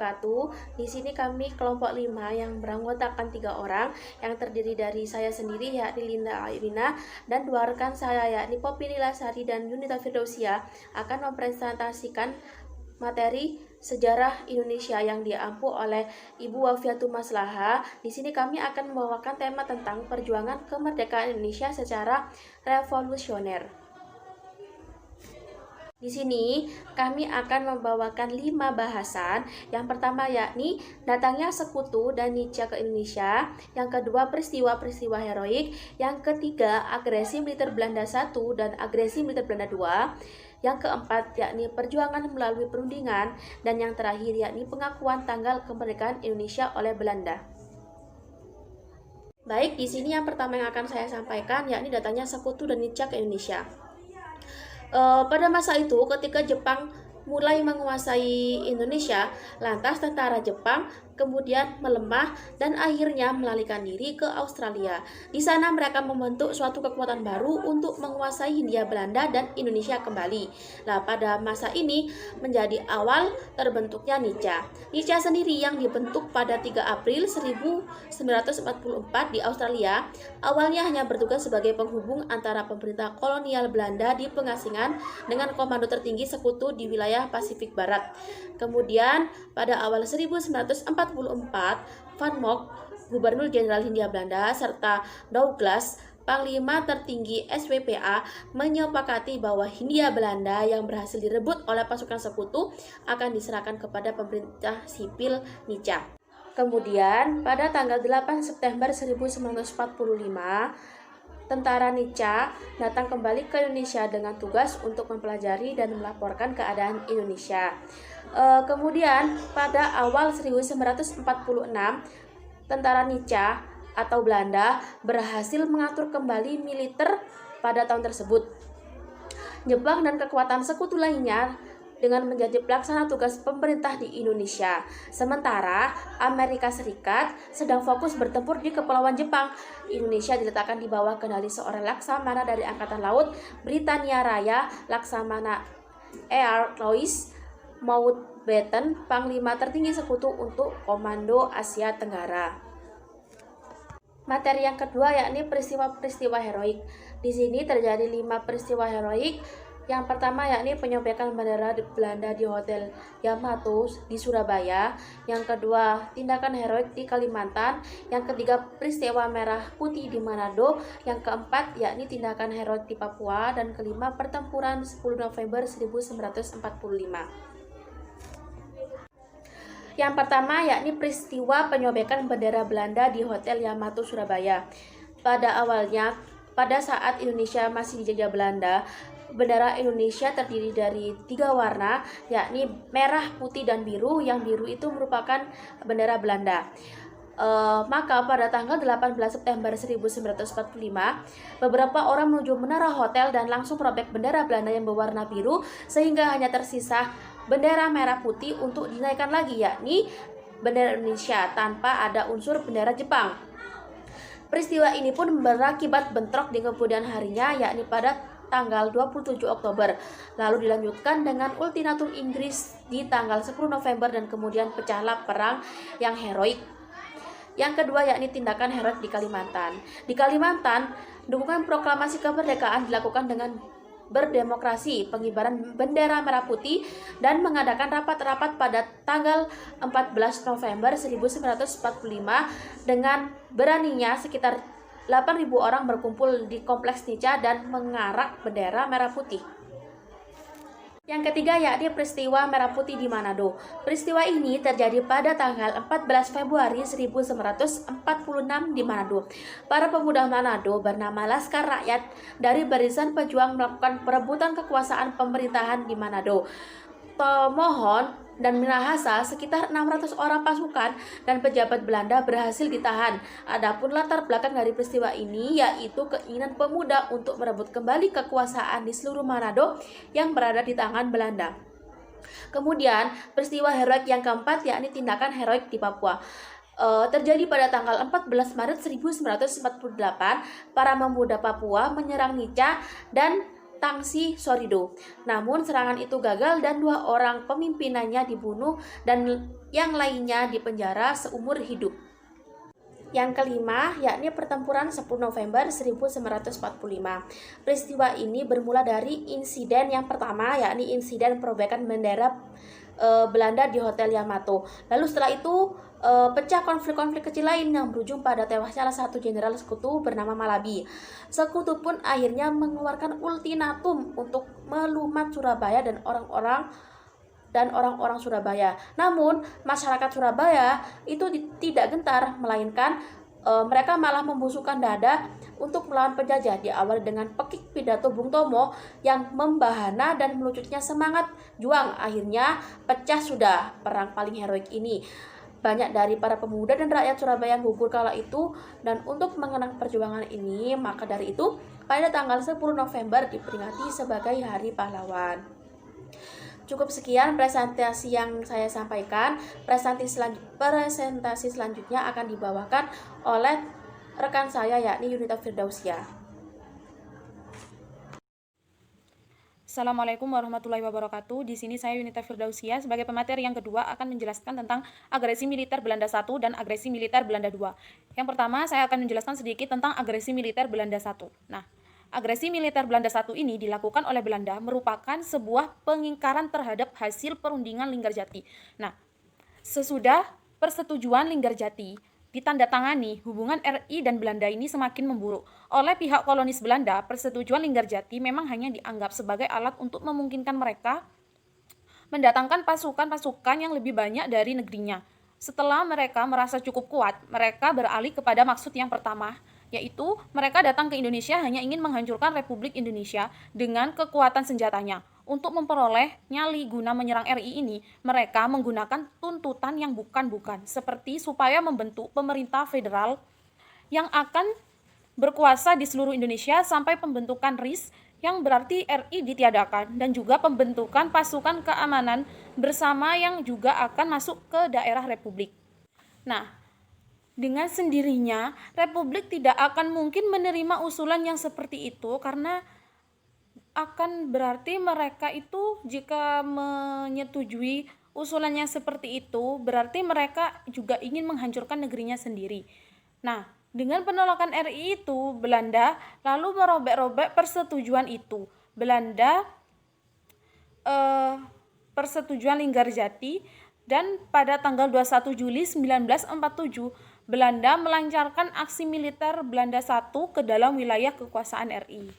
wabarakatuh. Di sini kami kelompok 5 yang beranggotakan 3 orang yang terdiri dari saya sendiri yakni Linda Airina dan 2 rekan saya yakni Poppy Nilasari dan Yunita Firdausia akan mempresentasikan materi sejarah Indonesia yang diampu oleh Ibu Wafiatul Maslaha. Di sini kami akan membawakan tema tentang perjuangan kemerdekaan Indonesia secara revolusioner. Di sini kami akan membawakan 5 bahasan. Yang pertama yakni datangnya sekutu dan Nietzsche ke Indonesia. Yang kedua peristiwa-peristiwa heroik. Yang ketiga agresi militer Belanda 1 dan agresi militer Belanda 2. Yang keempat yakni perjuangan melalui perundingan. Dan yang terakhir yakni pengakuan tanggal kemerdekaan Indonesia oleh Belanda. Baik, di sini yang pertama yang akan saya sampaikan yakni datangnya sekutu dan Nietzsche ke Indonesia. Pada masa itu ketika Jepang mulai menguasai Indonesia, lantas tentara Jepang kemudian melemah dan akhirnya melarikan diri ke Australia. Di sana mereka membentuk suatu kekuatan baru untuk menguasai Hindia Belanda dan Indonesia kembali. Nah, pada masa ini menjadi awal terbentuknya Nietzsche. Nietzsche sendiri yang dibentuk pada 3 April 1944 di Australia, awalnya hanya bertugas sebagai penghubung antara pemerintah kolonial Belanda di pengasingan dengan komando tertinggi sekutu di wilayah Pasifik Barat. Kemudian pada awal 1944, Van Mock, Gubernur Jenderal Hindia Belanda, serta Douglas, Panglima tertinggi SWPA, menyepakati bahwa Hindia Belanda yang berhasil direbut oleh pasukan sekutu akan diserahkan kepada pemerintah sipil Nietzsche. Kemudian pada tanggal 8 September 1945, tentara Nietzsche datang kembali ke Indonesia dengan tugas untuk mempelajari dan melaporkan keadaan Indonesia. Kemudian pada awal 1946, tentara Nietzsche atau Belanda berhasil mengatur kembali militer pada tahun tersebut. Jepang dan kekuatan sekutu lainnya dengan menjadi pelaksana tugas pemerintah di Indonesia. Sementara Amerika Serikat sedang fokus bertempur di Kepulauan Jepang. Indonesia diletakkan di bawah kendali seorang laksamana dari Angkatan Laut Britania Raya, Laksamana E.R. Louis Mountbatten, Panglima tertinggi sekutu untuk Komando Asia Tenggara. Materi yang kedua yakni peristiwa-peristiwa heroik. Di sini terjadi 5 peristiwa heroik. Yang pertama yakni penyobekan bendera Belanda di Hotel Yamato di Surabaya. Yang kedua, tindakan heroik di Kalimantan. Yang ketiga, peristiwa merah putih di Manado. Yang keempat yakni tindakan heroik di Papua. Dan kelima, pertempuran 10 November 1945. Yang pertama yakni peristiwa penyobekan bendera Belanda di Hotel Yamato Surabaya. Pada saat Indonesia masih dijajah Belanda, bendera Indonesia terdiri dari 3 warna, yakni merah, putih, dan biru. Yang biru itu merupakan bendera Belanda. Maka pada tanggal 18 September 1945, beberapa orang menuju menara hotel dan langsung merobek bendera Belanda yang berwarna biru, sehingga hanya tersisa bendera merah putih untuk dinaikkan lagi, yakni bendera Indonesia tanpa ada unsur bendera Jepang. Peristiwa ini pun berakibat bentrok di kemudian harinya, yakni pada tanggal 27 Oktober. Lalu dilanjutkan dengan ultimatum Inggris di tanggal 10 November dan kemudian pecahlah perang yang heroik. Yang kedua yakni tindakan heroik di Kalimantan. Di Kalimantan, dukungan proklamasi kemerdekaan dilakukan dengan berdemokrasi, pengibaran bendera merah putih, dan mengadakan rapat-rapat pada tanggal 14 November 1945 dengan beraninya sekitar 8.000 orang berkumpul di Kompleks Nietzsche dan mengarak bendera merah putih. Yang ketiga yakni peristiwa merah putih di Manado. Peristiwa ini terjadi pada tanggal 14 Februari 1946 di Manado. Para pemuda Manado bernama Laskar Rakyat dari Barisan Pejuang melakukan perebutan kekuasaan pemerintahan di Manado. Tomohon dan Minahasa, sekitar 600 orang pasukan dan pejabat Belanda berhasil ditahan. Adapun latar belakang dari peristiwa ini yaitu keinginan pemuda untuk merebut kembali kekuasaan di seluruh Manado yang berada di tangan Belanda. Kemudian peristiwa heroik yang keempat yakni tindakan heroik di Papua. Terjadi pada tanggal 14 Maret 1948, para pemuda Papua menyerang Nietzsche dan Tangsi Sorido. Namun serangan itu gagal dan 2 orang pemimpinannya dibunuh dan yang lainnya dipenjara seumur hidup. Yang kelima, yakni pertempuran 10 November 1945. Peristiwa ini bermula dari insiden yang pertama, yakni insiden perobekan bendera Belanda di Hotel Yamato. Lalu setelah itu pecah konflik-konflik kecil lain yang berujung pada tewasnya salah satu jenderal sekutu bernama Malabi. Sekutu pun akhirnya mengeluarkan ultimatum untuk melumat Surabaya dan orang-orang Surabaya. Namun masyarakat Surabaya itu tidak gentar, melainkan mereka malah membusukkan dada untuk melawan penjajah. Diawali dengan pekik pidato Bung Tomo yang membahana dan melucutnya semangat juang. Akhirnya pecah sudah perang paling heroik ini. Banyak dari para pemuda dan rakyat Surabaya yang gugur kala itu, dan untuk mengenang perjuangan ini, maka dari itu pada tanggal 10 November diperingati sebagai Hari Pahlawan. Cukup sekian presentasi yang saya sampaikan. Presentasi selanjutnya akan dibawakan oleh rekan saya, yakni Yunita Firdausia. Assalamualaikum warahmatullahi wabarakatuh. Di sini saya Yunita Firdausia sebagai pemateri yang kedua akan menjelaskan tentang agresi militer Belanda 1 dan agresi militer Belanda 2. Yang pertama, saya akan menjelaskan sedikit tentang agresi militer Belanda 1. Nah, agresi militer Belanda 1 ini dilakukan oleh Belanda merupakan sebuah pengingkaran terhadap hasil perundingan Linggarjati. Nah, sesudah persetujuan Linggarjati ditandatangani, hubungan RI dan Belanda ini semakin memburuk. Oleh pihak kolonis Belanda, persetujuan Linggarjati memang hanya dianggap sebagai alat untuk memungkinkan mereka mendatangkan pasukan-pasukan yang lebih banyak dari negerinya. Setelah mereka merasa cukup kuat, mereka beralih kepada maksud yang pertama, yaitu mereka datang ke Indonesia hanya ingin menghancurkan Republik Indonesia dengan kekuatan senjatanya. Untuk memperoleh nyali guna menyerang RI ini, mereka menggunakan tuntutan yang bukan-bukan, seperti supaya membentuk pemerintah federal yang akan berkuasa di seluruh Indonesia sampai pembentukan RIS, yang berarti RI ditiadakan, dan juga pembentukan pasukan keamanan bersama yang juga akan masuk ke daerah Republik. Nah, dengan sendirinya, Republik tidak akan mungkin menerima usulan yang seperti itu, karena akan berarti mereka itu jika menyetujui usulannya seperti itu, berarti mereka juga ingin menghancurkan negerinya sendiri. Nah, dengan penolakan RI itu, Belanda lalu merobek-robek persetujuan itu. Belanda persetujuan Linggarjati, dan pada tanggal 21 Juli 1947, Belanda melancarkan aksi militer Belanda 1 ke dalam wilayah kekuasaan RI.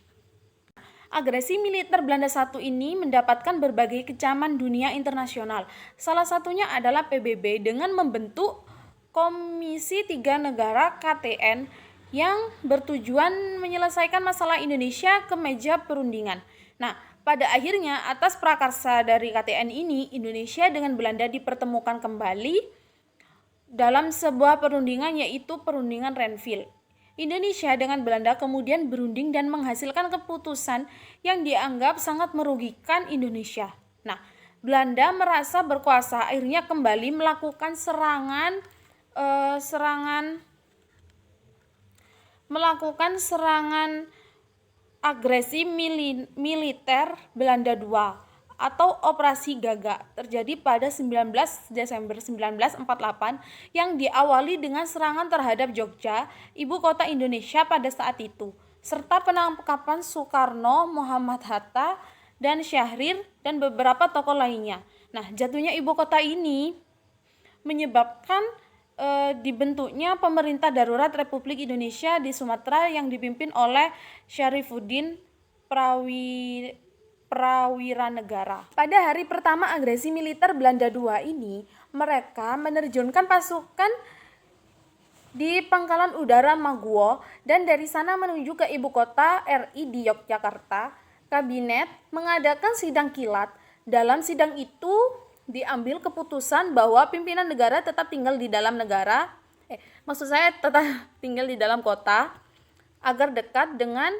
Agresi militer Belanda 1 ini mendapatkan berbagai kecaman dunia internasional. Salah satunya adalah PBB dengan membentuk Komisi 3 Negara KTN yang bertujuan menyelesaikan masalah Indonesia ke meja perundingan. Nah, pada akhirnya atas prakarsa dari KTN ini, Indonesia dengan Belanda dipertemukan kembali dalam sebuah perundingan, yaitu perundingan Renville. Indonesia dengan Belanda kemudian berunding dan menghasilkan keputusan yang dianggap sangat merugikan Indonesia. Nah, Belanda merasa berkuasa, akhirnya kembali melakukan serangan agresi militer Belanda II atau Operasi Gagak terjadi pada 19 Desember 1948 yang diawali dengan serangan terhadap Jogja, ibu kota Indonesia pada saat itu, serta penangkapan Soekarno, Muhammad Hatta, dan Syahrir, dan beberapa tokoh lainnya. Nah, jatuhnya ibu kota ini menyebabkan dibentuknya pemerintah darurat Republik Indonesia di Sumatera yang dipimpin oleh Syarifuddin Prawiranegara. Pada hari pertama agresi militer Belanda II ini, mereka menerjunkan pasukan di Pangkalan Udara Maguwo dan dari sana menuju ke ibu kota RI di Yogyakarta. Kabinet mengadakan sidang kilat. Dalam sidang itu diambil keputusan bahwa pimpinan negara tetap tinggal di dalam tetap tinggal di dalam kota agar dekat dengan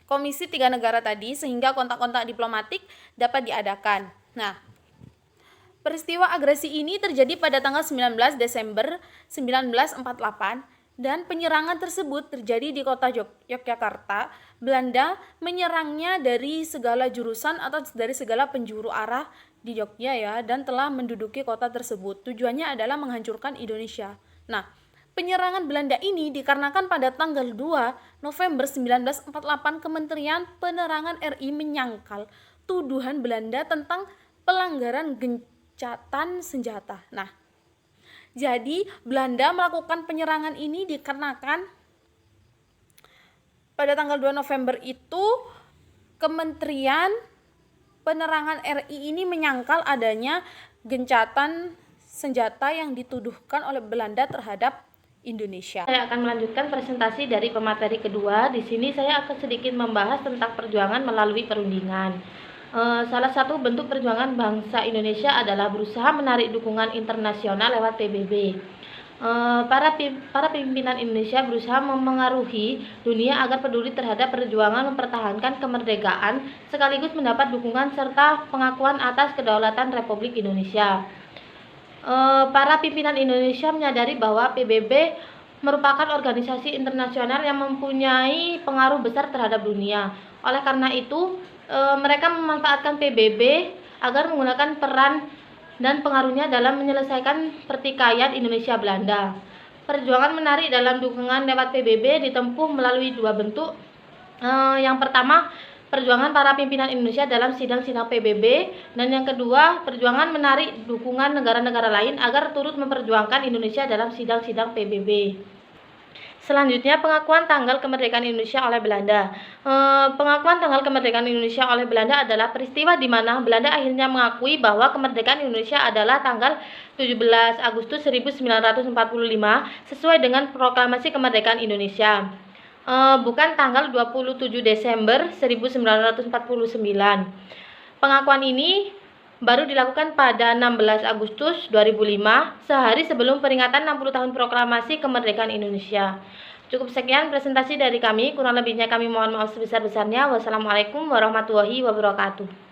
Komisi 3 Negara tadi, sehingga kontak-kontak diplomatik dapat diadakan. Nah, peristiwa agresi ini terjadi pada tanggal 19 Desember 1948 Dan penyerangan tersebut terjadi di kota Yogyakarta. Belanda menyerangnya dari segala jurusan atau dari segala penjuru arah di Jogja ya, dan telah menduduki kota tersebut. Tujuannya adalah menghancurkan Indonesia. Nah, penyerangan Belanda ini dikarenakan pada tanggal 2 November 1948 Kementerian Penerangan RI menyangkal tuduhan Belanda tentang pelanggaran gencatan senjata. Nah, jadi Belanda melakukan penyerangan ini dikarenakan pada tanggal 2 November itu Kementerian Penerangan RI ini menyangkal adanya gencatan senjata yang dituduhkan oleh Belanda terhadap Indonesia. Saya akan melanjutkan presentasi dari pemateri kedua. Di sini saya akan sedikit membahas tentang perjuangan melalui perundingan. Salah satu bentuk perjuangan bangsa Indonesia adalah berusaha menarik dukungan internasional lewat PBB. Para pimpinan Indonesia berusaha memengaruhi dunia agar peduli terhadap perjuangan mempertahankan kemerdekaan sekaligus mendapat dukungan serta pengakuan atas kedaulatan Republik Indonesia. Para pimpinan Indonesia menyadari bahwa PBB merupakan organisasi internasional yang mempunyai pengaruh besar terhadap dunia. Oleh karena itu, mereka memanfaatkan PBB agar menggunakan peran dan pengaruhnya dalam menyelesaikan pertikaian Indonesia-Belanda. Perjuangan menarik dalam dukungan lewat PBB ditempuh melalui dua bentuk. Yang pertama, perjuangan para pimpinan Indonesia dalam sidang-sidang PBB, dan yang kedua, perjuangan menarik dukungan negara-negara lain agar turut memperjuangkan Indonesia dalam sidang-sidang PBB. Selanjutnya, pengakuan tanggal kemerdekaan Indonesia oleh Belanda. Pengakuan tanggal kemerdekaan Indonesia oleh Belanda adalah peristiwa di mana Belanda akhirnya mengakui bahwa kemerdekaan Indonesia adalah tanggal 17 Agustus 1945 sesuai dengan Proklamasi Kemerdekaan Indonesia. Bukan tanggal 27 Desember 1949. Pengakuan ini baru dilakukan pada 16 Agustus 2005, sehari sebelum peringatan 60 tahun Proklamasi Kemerdekaan Indonesia. Cukup sekian presentasi dari kami, kurang lebihnya kami mohon maaf sebesar-besarnya. Wassalamualaikum warahmatullahi wabarakatuh.